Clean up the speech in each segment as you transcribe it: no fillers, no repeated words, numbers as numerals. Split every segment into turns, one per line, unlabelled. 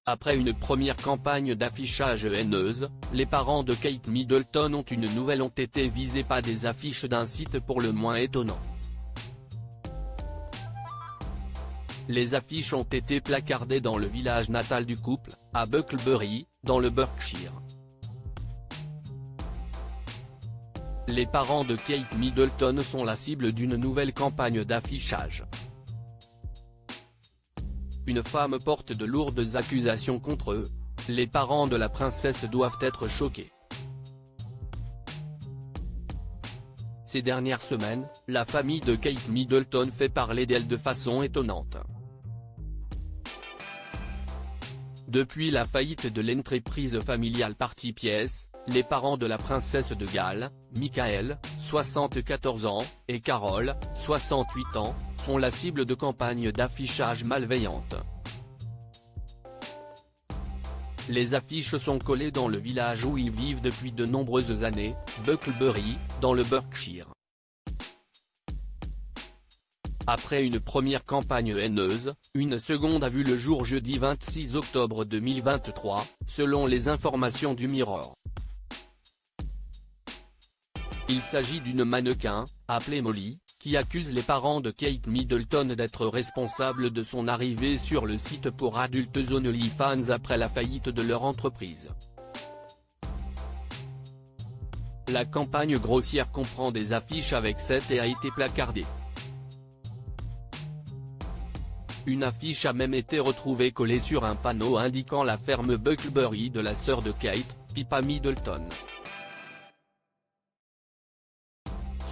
Après une première campagne d'affichage haineuse, les parents de Kate Middleton ont été visés par des affiches d'un site pour le moins étonnant. Les affiches ont été placardées dans le village natal du couple, à Bucklebury, dans le Berkshire. Les parents de Kate Middleton sont la cible d'une nouvelle campagne d'affichage. Une femme porte de lourdes accusations contre eux. Les parents de la princesse doivent être choqués. Ces dernières semaines, la famille de Kate Middleton fait parler d'elle de façon étonnante. Depuis la faillite de l'entreprise familiale Party Pies, les parents de la princesse de Galles, Michael, 74 ans, et Carol, 68 ans, sont la cible de campagnes d'affichage malveillantes. Les affiches sont collées dans le village où ils vivent depuis de nombreuses années, Bucklebury, dans le Berkshire. Après une première campagne haineuse, une seconde a vu le jour jeudi 26 octobre 2023, selon les informations du Mirror. Il s'agit d'une mannequin, appelée Molly, qui accuse les parents de Kate Middleton d'être responsables de son arrivée sur le site pour adultes OnlyFans après la faillite de leur entreprise. La campagne grossière comprend des affiches avec cette et a été placardée. Une affiche a même été retrouvée collée sur un panneau indiquant la ferme Bucklebury de la sœur de Kate, Pippa Middleton.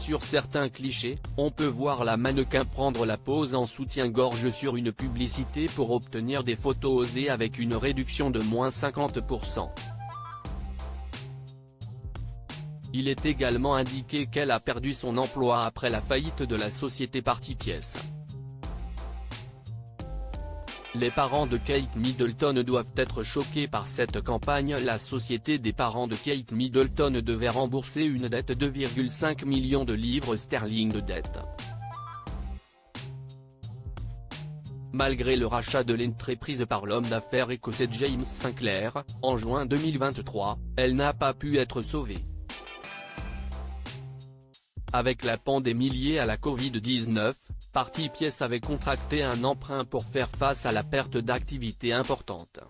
Sur certains clichés, on peut voir la mannequin prendre la pose en soutien-gorge sur une publicité pour obtenir des photos osées avec une réduction de moins 50%. Il est également indiqué qu'elle a perdu son emploi après la faillite de la société Party Pies. Les parents de Kate Middleton doivent être choqués par cette campagne. La société des parents de Kate Middleton devait rembourser une dette de 2,5 millions de livres sterling de dette. Malgré le rachat de l'entreprise par l'homme d'affaires écossais James Sinclair, en juin 2023, elle n'a pas pu être sauvée. Avec la pandémie liée à la Covid-19, Party Pies avait contracté un emprunt pour faire face à la perte d'activité importante.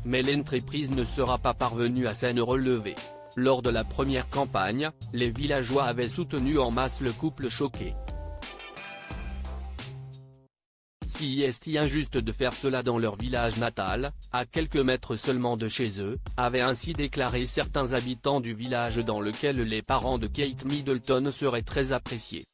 Mais l'entreprise ne sera pas parvenue à s'en relever. Lors de la première campagne, les villageois avaient soutenu en masse le couple choqué. Si est injuste de faire cela dans leur village natal, à quelques mètres seulement de chez eux, avaient ainsi déclaré certains habitants du village dans lequel les parents de Kate Middleton seraient très appréciés.